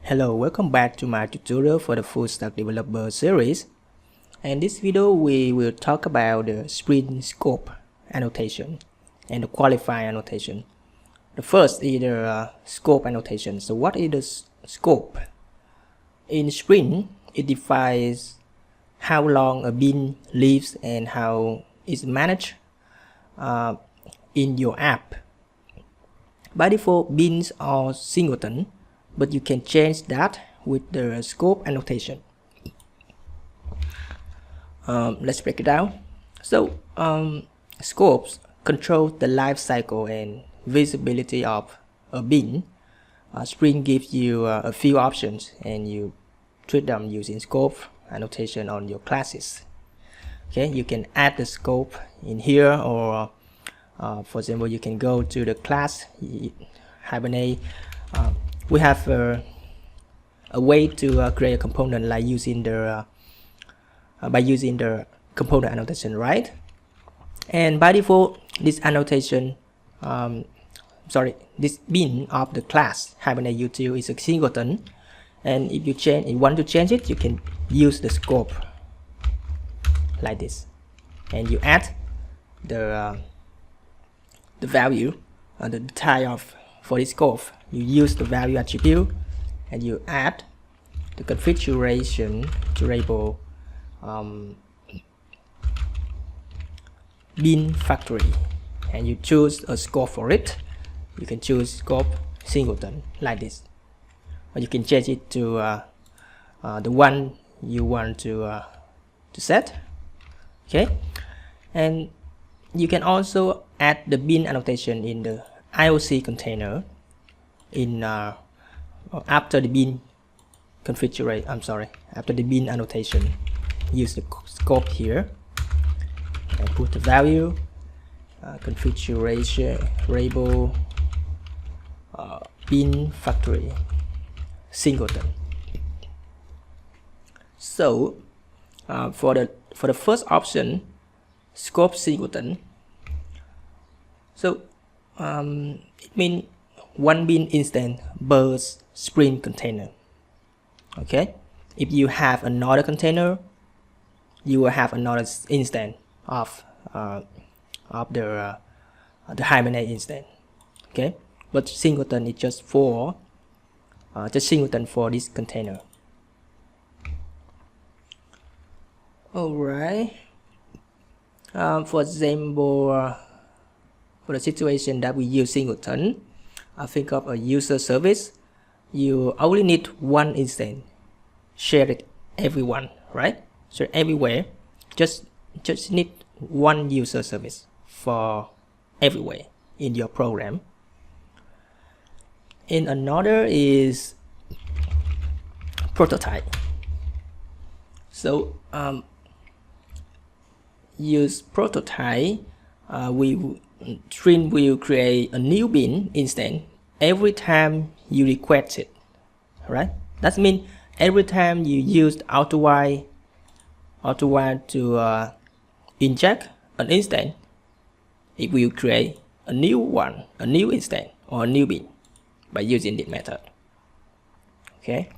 Hello, welcome back to my tutorial for the full stack developer series. In this video we will talk about the sprint scope annotation and the qualifier annotation. The first is the scope annotation. So what is the scope? In sprint it defines how long a bin lives and how it's managed in your app. By default, bins are singleton, but you can change that with the scope annotation. Let's break it down. So scopes control the life cycle and visibility of a bin. Spring gives you a few options and you treat them using scope annotation on your classes. Okay, you can add the scope in here, or for example, you can go to the class Hibernate. We have a way to create a component like using the by using the component annotation, right? And by default, this annotation, this bin of the class Hibernate util is a singleton, and if you want to change it, you can use the scope like this, and you add the value the type for this scope. You use the value attribute and you add the configuration variable bin factory, and you choose a scope for it. You can choose scope singleton like this, or you can change it to the one you want to set. Okay, and you can also add the bin annotation in the IOC container in after the bin configuration. After the bin annotation, use the scope here and put the value configuration variable bin factory singleton. So for the first option, scope singleton, so it means one bin instance per sprint container. Okay, if you have another container, you will have another instance of the Hibernate instance. Okay, but singleton is just singleton for this container. Alright. For example, for the situation that we use singleton, think of a user service. You only need one instance, share it everyone, right? So everywhere, just need one user service for everywhere in your program. And another is prototype. So use prototype. String will create a new bin instance every time you request it, right? That means every time you use Autowired to inject an instance, it will create a new one, a new instance or a new bin by using this method. Okay.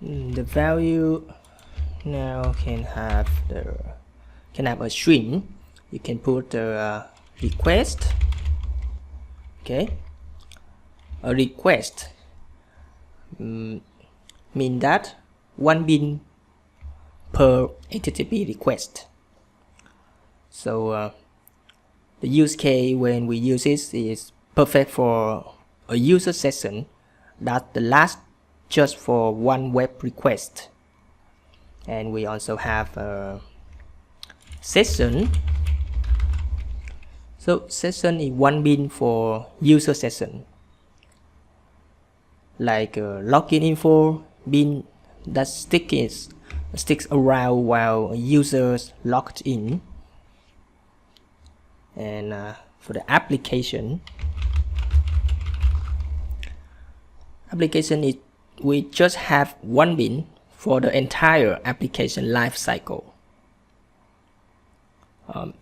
The value now can have a string. You can put the request. Okay, a request mean that one bin per HTTP request. So the use case when we use this is perfect for a user session that lasts just for one web request. And we also have a session. So session is one bin for user session, like login info bin that sticks around while users logged in. And for the application is we just have one bin for the entire application life cycle.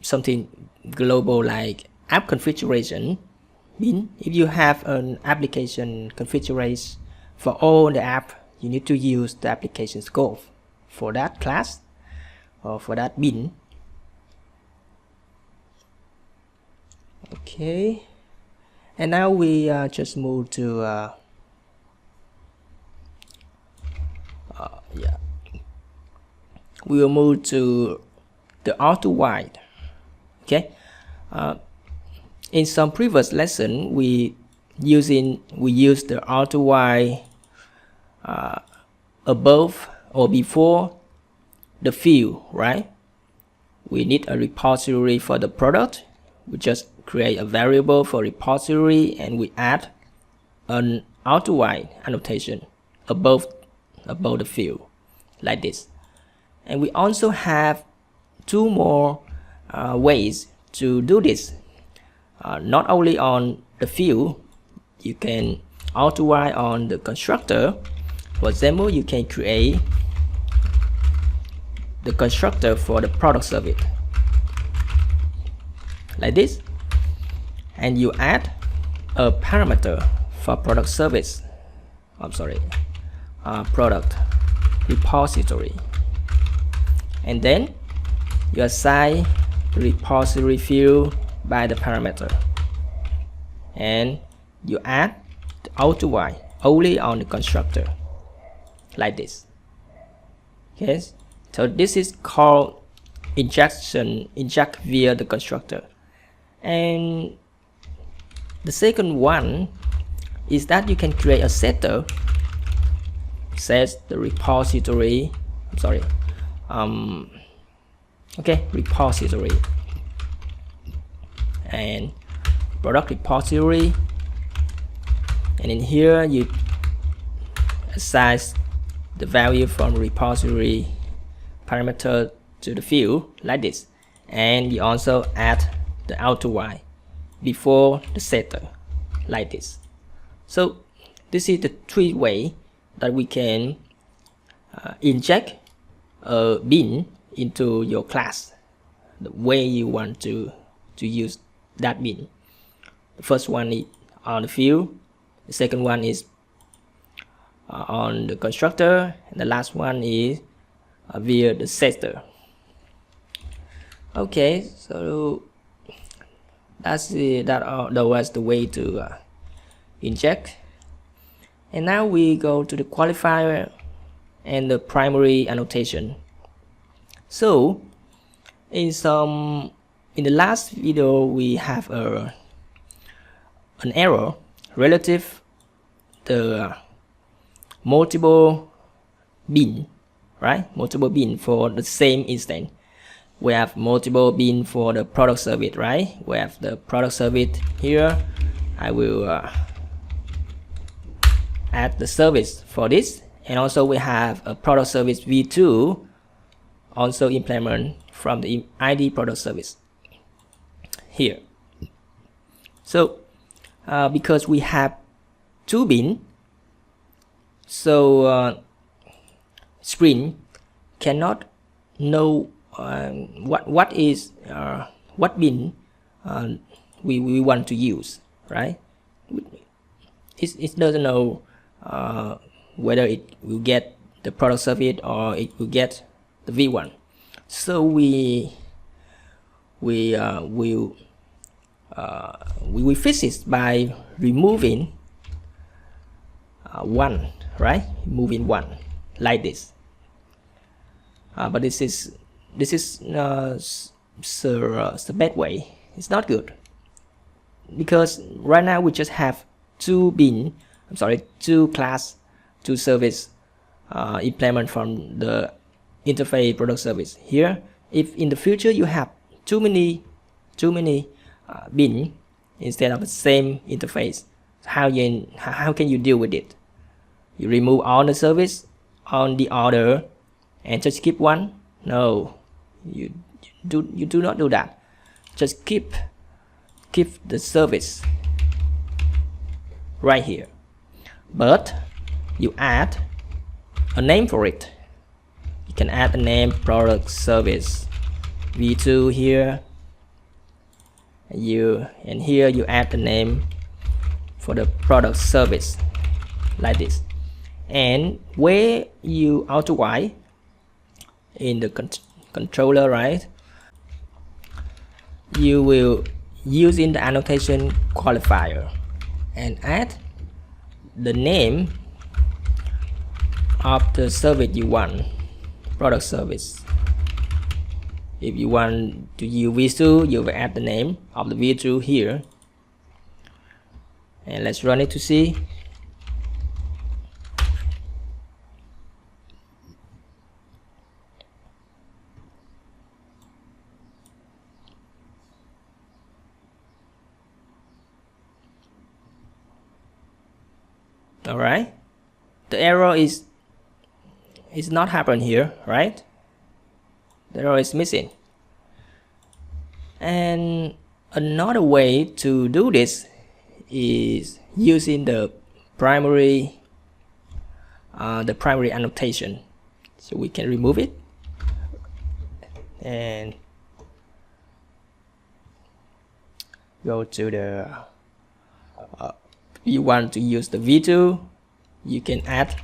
Something global like app configuration bin. If you have an application configuration for all the app, you need to use the application scope for that class or for that bin. Okay, and now we just move to we will move to the Autowired. Okay, in some previous lesson we use the Autowired above or before the field, right? We need a repository for the product. We just create a variable for repository and we add an Autowired annotation above the field like this. And we also have two more ways to do this. Not only on the field, you can Autowire on the constructor. For example, you can create the constructor for the product service like this, and you add a parameter for product service. Product repository, and then you assign the repository field by the parameter, and you add the Autowire only on the constructor like this. Okay, so this is called inject via the constructor. And the second one is that you can create a setter, sets the repository, repository and product repository, and in here you assign the value from repository parameter to the field like this, and you also add the Autowire before the setter like this. So this is the three ways that we can inject a bin into your class, the way you want to use that bin. The first one is on the field, the second one is on the constructor, and the last one is via the setter. Okay, so that was the way to inject. And now we go to the qualifier and the primary annotation. So in the last video we have an error relative the multiple bin, right? Multiple bin for the same instance. We have multiple bin for the product service, right? We have the product service here. I will add the service for this, and also we have a product service v2 also implement from the ID product service here. So because we have two bin, so Spring cannot know what bin we want to use, right? It doesn't know whether it will get the product service or it will get the v1. So we will fix it by removing one, right? Moving one like this. But this is the bad way. It's not good, because right now we just have two class, two service implement from the interface product service here. If in the future you have too many bin instead of the same interface, how can you deal with it? You remove all the service on the order and just keep one? No, you do not do that. Just keep the service right here, but you add a name for it. You can add a name, product service v2 here, and here you add the name for the product service like this. And where you Autowired in the controller, right, you will use in the annotation qualifier and add the name of the service you want, product service. If you want to use V2, you will add the name of the V2 here. And let's run it to see. Alright, the error is not happen here, right? The error is missing. And another way to do this is using the primary annotation. So we can remove it and go to the you want to use the V2, you can add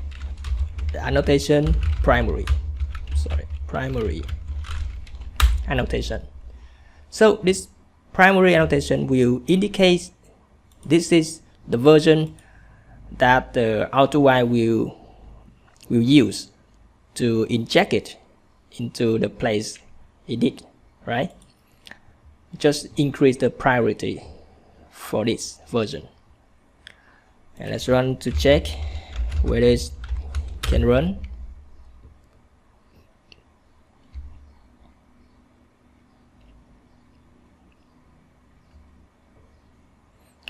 the annotation primary annotation. So this primary annotation will indicate this is the version that the Autowired will use to inject it into the place edit, right? Just increase the priority for this version. And let's run to check whether it can run.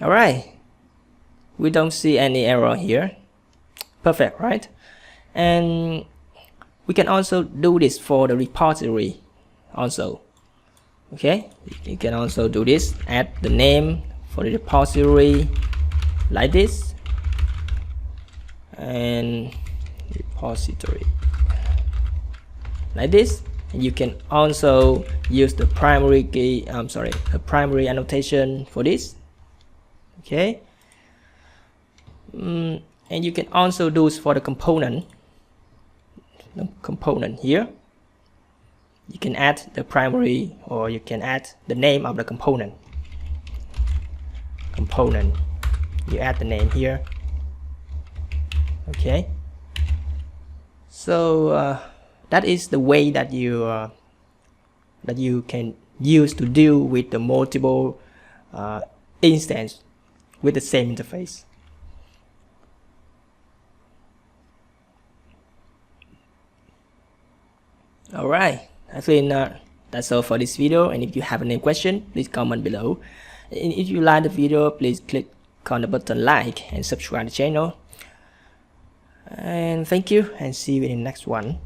Alright, we don't see any error here. Perfect, right? And we can also do this for the repository also. Okay, you can also do this, add the name for the repository like this, and repository like this. And you can also use the primary key, the primary annotation for this. Okay, and you can also do this for the component here. You can add the primary, or you can add the name of the component. You add the name here. Okay, so that is the way that you can use to deal with the multiple instance with the same interface. Alright, I think that's all for this video, and if you have any question, please comment below. And if you like the video, please click on the button like and subscribe to the channel. And thank you, and see you in the next one.